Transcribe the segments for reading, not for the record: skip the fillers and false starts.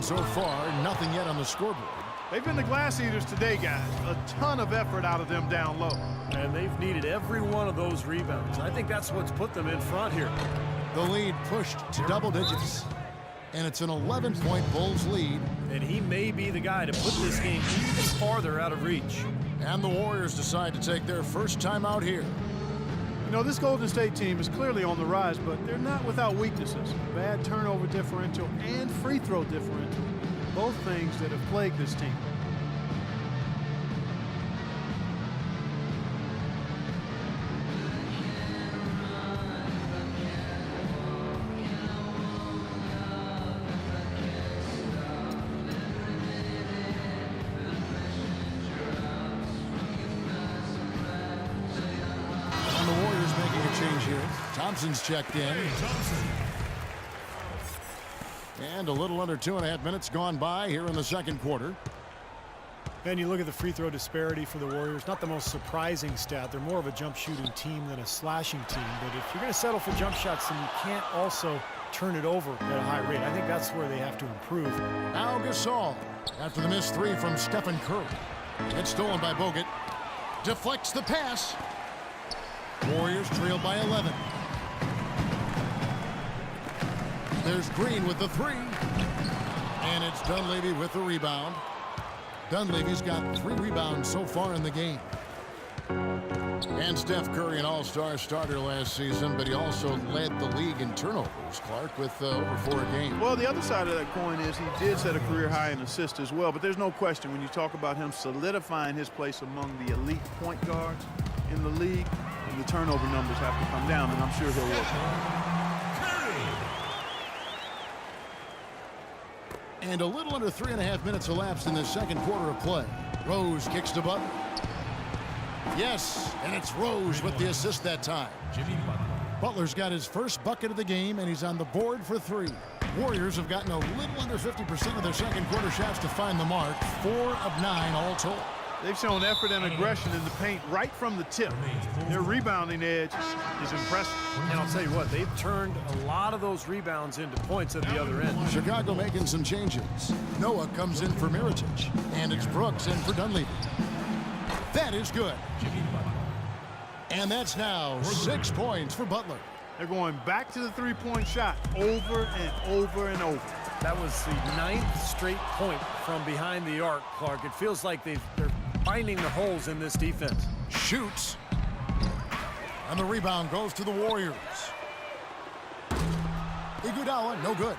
so far, nothing yet on the scoreboard. They've been the glass eaters today, guys. A ton of effort out of them down low. And they've needed every one of those rebounds. I think that's what's put them in front here. The lead pushed to double digits. And it's an 11-point Bulls lead. And he may be the guy to put this game even farther out of reach. And the Warriors decide to take their first time out here. You know, this Golden State team is clearly on the rise, but they're not without weaknesses. Bad turnover differential and free throw differential. Both things that have plagued this team. And the Warriors making a change here. Thompson's checked in. And a little under 2.5 minutes gone by here in the second quarter. And you look at the free throw disparity for the Warriors. Not the most surprising stat. They're more of a jump shooting team than a slashing team. But if you're going to settle for jump shots, then you can't also turn it over at a high rate. I think that's where they have to improve. Now Gasol after the missed three from Stephen Curry. It's stolen by Bogut. Deflects the pass. Warriors trail by 11. There's Green with the three. And it's Dunleavy with the rebound. Dunleavy's got 3 rebounds so far in the game. And Steph Curry, an all-star starter last season, but he also led the league in turnovers, Clark, with over 4 a game. Well, the other side of that coin is he did set a career high in assists as well, but there's no question when you talk about him solidifying his place among the elite point guards in the league, and the turnover numbers have to come down, and I'm sure he'll work on it. And a little under 3.5 minutes elapsed in the second quarter of play. Rose kicks to Butler. Yes, and it's Rose with the assist that time. Butler's got his first bucket of the game, and he's on the board for 3. Warriors have gotten a little under 50% of their second quarter shots to find the mark. 4 of 9 all told. They've shown effort and aggression in the paint right from the tip. Their rebounding edge is impressive. And I'll tell you what, they've turned a lot of those rebounds into points at the other end. Chicago making some changes. Noah comes in for Mirotic, and it's Brooks in for Dunleavy. That is good. And that's now 6 points for Butler. They're going back to the three-point shot over and over and over. That was the 9th straight point from behind the arc, Clark. It feels like they're finding the holes in this defense. Shoots. And the rebound goes to the Warriors. Iguodala, no good.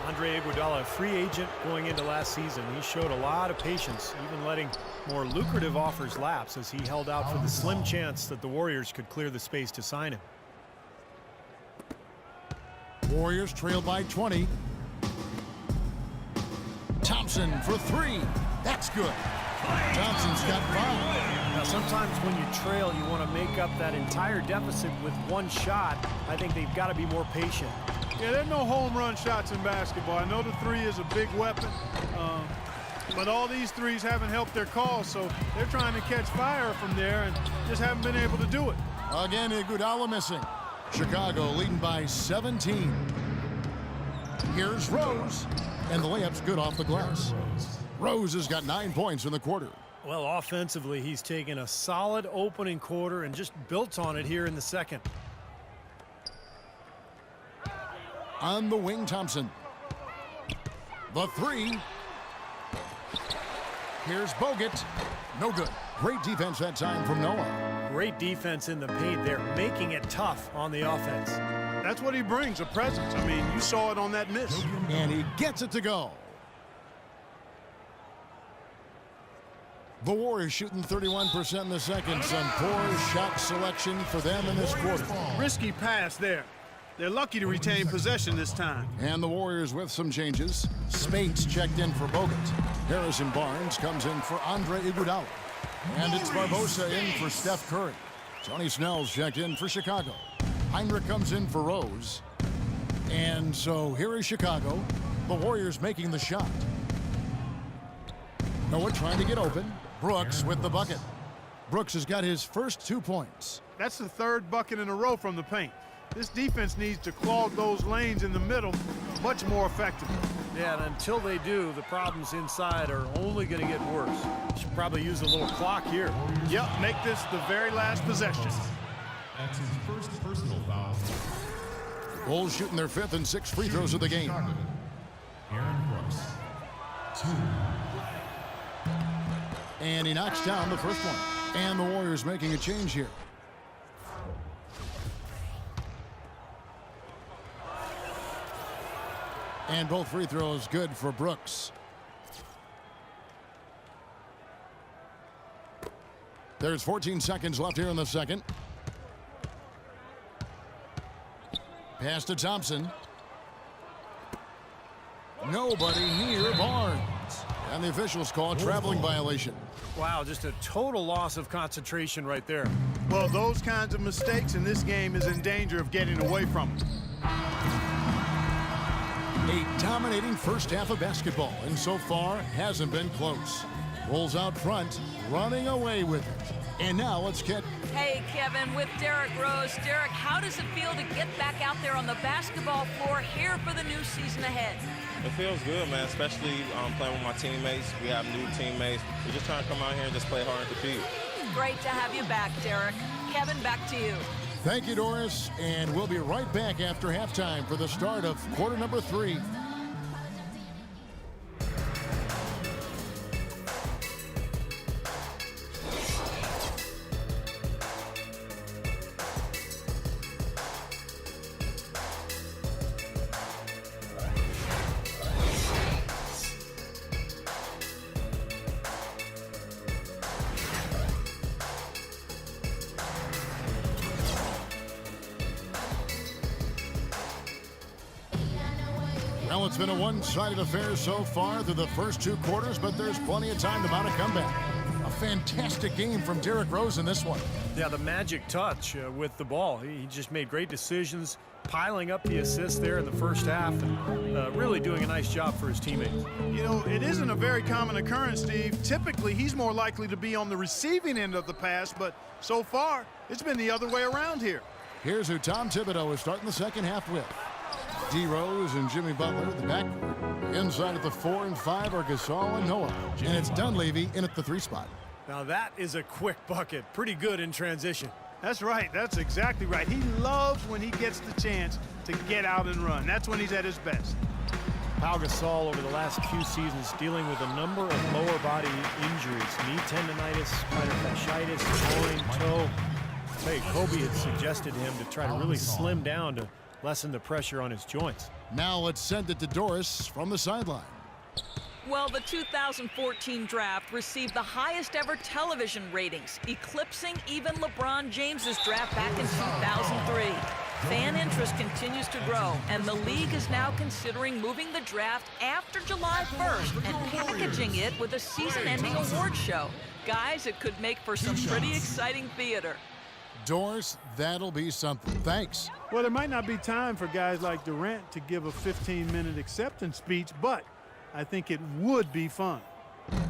Andre Iguodala, a free agent going into last season. He showed a lot of patience, even letting more lucrative offers lapse as he held out for the slim chance that the Warriors could clear the space to sign him. Warriors trail by 20. Thompson for 3. That's good. Thompson's got 5. Now, sometimes when you trail, you want to make up that entire deficit with one shot. I think they've got to be more patient. Yeah, there's no home run shots in basketball. I know the 3 is a big weapon, but all these threes haven't helped their cause, so they're trying to catch fire from there and just haven't been able to do it. Again, Iguodala missing. Chicago leading by 17. Here's Rose, and the layup's good off the glass. Rose has got 9 points in the quarter. Well, offensively, he's taken a solid opening quarter and just built on it here in the second. On the wing, Thompson. The 3. Here's Bogut. No good. Great defense that time from Noah. Great defense in the paint. They're making it tough on the offense. That's what he brings, a presence. I mean, you saw it on that miss. And he gets it to go. The Warriors shooting 31% in the second. Some poor shot selection for them in this quarter. Risky pass there. They're lucky to retain possession this time. And the Warriors with some changes. Spates checked in for Bogut. Harrison Barnes comes in for Andre Iguodala. And it's Barbosa in for Steph Curry. Tony Snell's checked in for Chicago. Heinrich comes in for Rose. And so here is Chicago. The Warriors making the shot. Noah trying to get open. Brooks with the bucket. Brooks has got his first 2 points. That's the 3rd bucket in a row from the paint. This defense needs to clog those lanes in the middle much more effectively. Yeah, and until they do, the problems inside are only going to get worse. Should probably use a little clock here. Yep, make this the very last possession. That's his first personal foul. Bulls shooting their 5th and 6th free throws of the game. Aaron Brooks, 2. And he knocks down the first one. And the Warriors making a change here. And both free throws good for Brooks. There's 14 seconds left here in the second. Pass to Thompson. Nobody near Barnes. And the officials call a traveling violation. Wow, just a total loss of concentration right there. Well, those kinds of mistakes in this game is in danger of getting away from them. A dominating first half of basketball, and so far hasn't been close. Bulls out front, running away with it. And now let's get... Hey, Kevin, with Derrick Rose. Derrick, how does it feel to get back out there on the basketball floor here for the new season ahead? It feels good, man, especially playing with my teammates. We have new teammates. We're just trying to come out here and just play hard and compete. Great to have you back, Derrick. Kevin, back to you. Thank you, Doris, and we'll be right back after halftime for the start of quarter number 3. Well, it's been a one-sided affair so far through the first 2 quarters, but there's plenty of time to mount a comeback. A fantastic game from Derrick Rose in this one. Yeah, the magic touch with the ball. He just made great decisions, piling up the assists there in the first half, and really doing a nice job for his teammates. You know, it isn't a very common occurrence, Steve. Typically, he's more likely to be on the receiving end of the pass, but so far, it's been the other way around here. Here's who Tom Thibodeau is starting the second half with. D. Rose and Jimmy Butler at the backcourt. Inside at the 4 and 5 are Gasol and Noah. And it's Dunleavy in at the 3 spot. Now that is a quick bucket. Pretty good in transition. That's right. That's exactly right. He loves when he gets the chance to get out and run. That's when he's at his best. Pau Gasol over the last few seasons dealing with a number of lower body injuries. Knee tendonitis, plantar fasciitis, groin, toe. Hey, Kobe had suggested him to try to really slim down to lessen the pressure on his joints. Now let's send it to Doris from the sideline. Well, the 2014 draft received the highest ever television ratings, eclipsing even LeBron James's draft back in 2003. Fan interest continues to grow, and the league is now considering moving the draft after July 1st and packaging it with a season-ending award show. Guys, it could make for some pretty exciting theater. Doris, that'll be something. Thanks. Well, there might not be time for guys like Durant to give a 15-minute acceptance speech, but I think it would be fun.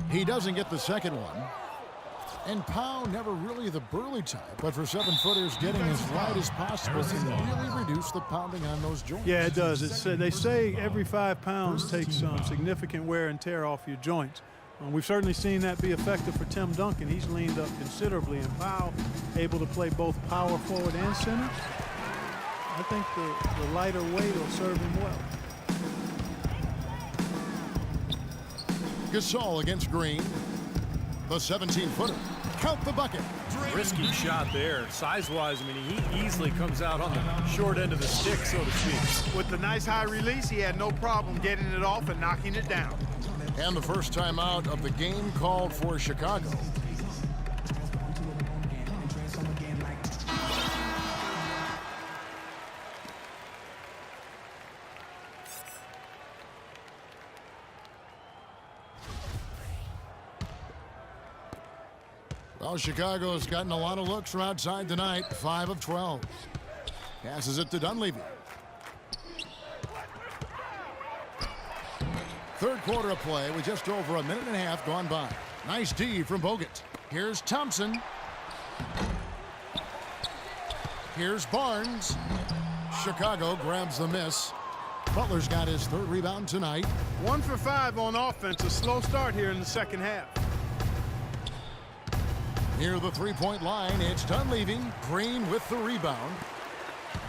He doesn't get the second one. And Pau never really the burly type, but for 7-footers, getting as light as possible can really reduce the pounding on those joints. Yeah, it does. They say every 5 pounds takes some significant wear and tear off your joints. We've certainly seen that be effective for Tim Duncan. He's leaned up considerably, and Pau able to play both power forward and center. I think the lighter weight will serve him well. Gasol against Green. The 17-footer. Count the bucket. Risky shot there. Size-wise, I mean, he easily comes out on the short end of the stick, so to speak. With the nice high release, he had no problem getting it off and knocking it down. And the first timeout of the game called for Chicago. Well, Chicago's gotten a lot of looks from outside tonight. 5 of 12. Passes it to Dunleavy. Third quarter of play with just over a minute and a half gone by. Nice D from Bogut. Here's Thompson. Here's Barnes. Chicago grabs the miss. Butler's got his third rebound tonight. 1 for 5 on offense. A slow start here in the second half. Near the three-point line, it's Dunleavy. Green with the rebound.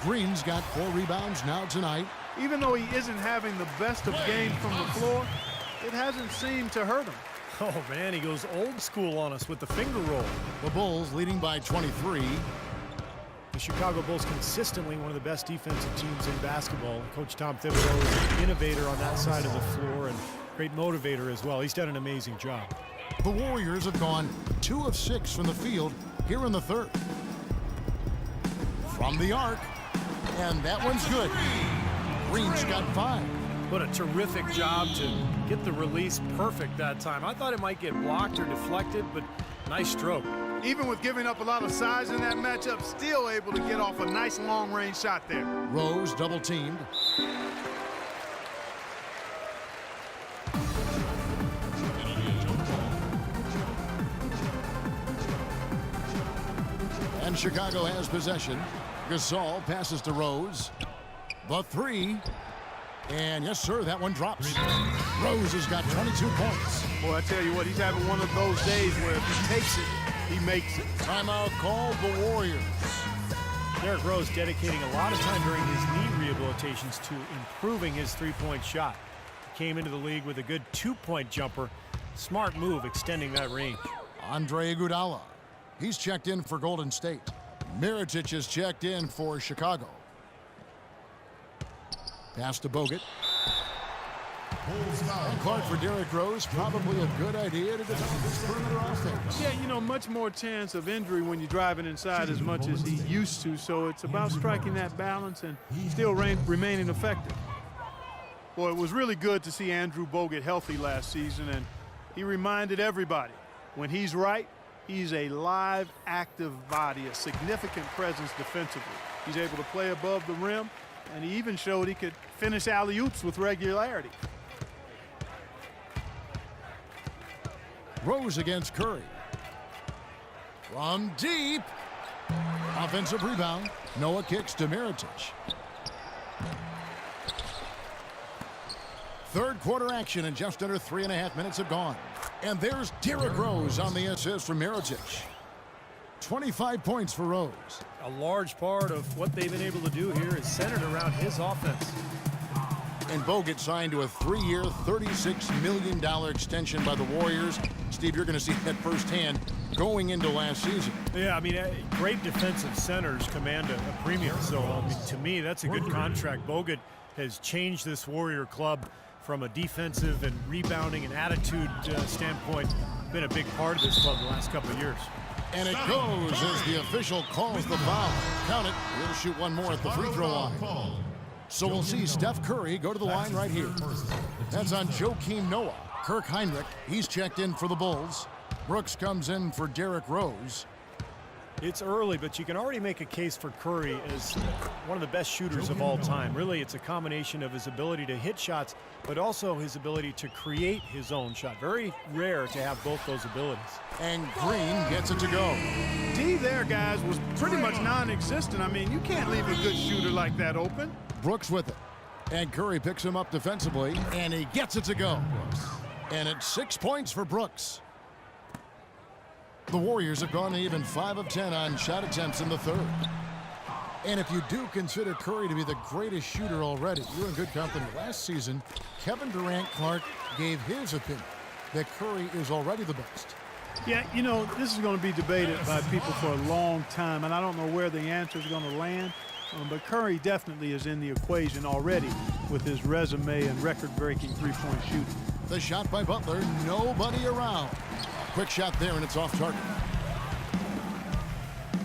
Green's got 4 rebounds now tonight. Even though he isn't having the best of games from the floor, it hasn't seemed to hurt him. Oh, man, he goes old school on us with the finger roll. The Bulls leading by 23. The Chicago Bulls consistently one of the best defensive teams in basketball. Coach Tom Thibodeau is an innovator on that side of the floor and great motivator as well. He's done an amazing job. The Warriors have gone 2 of 6 from the field here in the third. From the arc, and that one's good. Green's got 5. What a terrific job to get the release perfect that time. I thought it might get blocked or deflected, but nice stroke. Even with giving up a lot of size in that matchup, still able to get off a nice long-range shot there. Rose double-teamed. And Chicago has possession. Gasol passes to Rose. The 3. And yes, sir, that one drops. Rose has got 22 points. Boy, I tell you what, he's having one of those days where if he takes it, he makes it. Timeout called the Warriors. Derrick Rose dedicating a lot of time during his knee rehabilitations to improving his three-point shot. He came into the league with a good 2-point jumper. Smart move extending that range. Andre Iguodala. He's checked in for Golden State. Mirotic is checked in for Chicago. Pass to Bogut. And Clark for Derrick Rose. Probably a good idea to develop this perimeter offense. Yeah, you know, much more chance of injury when you're driving inside as much as he used to. So it's about striking that balance and still remaining effective. Well, it was really good to see Andrew Bogut healthy last season, and he reminded everybody, when he's right, he's a live, active body, a significant presence defensively. He's able to play above the rim, and he even showed he could finish alley-oops with regularity. Rose against Curry. From deep. Offensive rebound. Noah kicks to Mirotic. Third quarter action, and just under 3.5 minutes have gone. And there's Derrick Rose on the assist from Mirotic. 25 points for Rose. A large part of what they've been able to do here is centered around his offense. And Bogut signed to a 3-year, $36 million extension by the Warriors. Steve, you're going to see that firsthand going into last season. Yeah, I mean, great defensive centers command a premium. So, I mean, to me, that's a good contract. Bogut has changed this Warrior club from a defensive and rebounding and attitude standpoint. Been a big part of this club the last couple of years. And it goes as the official calls the foul. Count it. We'll shoot one more at the free throw line. So we'll see Steph Curry go to the line right here. That's on Joakim Noah. Kirk Heinrich, he's checked in for the Bulls. Brooks comes in for Derrick Rose. It's early, but you can already make a case for Curry as one of the best shooters of all time. Really, it's a combination of his ability to hit shots, but also his ability to create his own shot. Very rare to have both those abilities. And Green gets it to go. D there, guys, was pretty much non-existent. I mean, you can't leave a good shooter like that open. Brooks with it. And Curry picks him up defensively, and he gets it to go. And it's 6 points for Brooks. The Warriors have gone even 5 of 10 on shot attempts in the third. And if you do consider Curry to be the greatest shooter already, you're in good company. Last season, Kevin Durant Clark gave his opinion that Curry is already the best. Yeah, you know, this is going to be debated by people for a long time, and I don't know where the answer is going to land. But Curry definitely is in the equation already with his resume and record-breaking three-point shooting. The shot by Butler, nobody around. Quick shot there, and it's off target.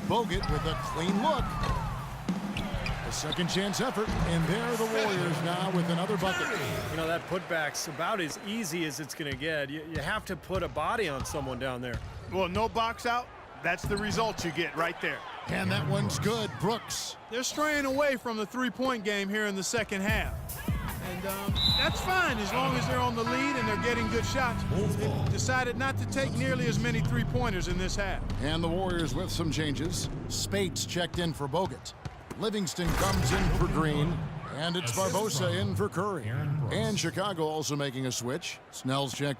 Bogut with a clean look. A second chance effort, and there are the Warriors now with another bucket. You know, that putback's about as easy as it's going to get. You have to put a body on someone down there. Well, no box out. That's the result you get right there. And that one's good. Brooks. They're straying away from the three-point game here in the second half. And that's fine as long as they're on the lead and they're getting good shots. They decided not to take nearly as many three-pointers in this half. And the Warriors with some changes. Spates checked in for Bogut. Livingston comes in for Green. And it's Assist Barbosa from in for Curry. Aaron Brooks. And Chicago also making a switch. Snell's checked in.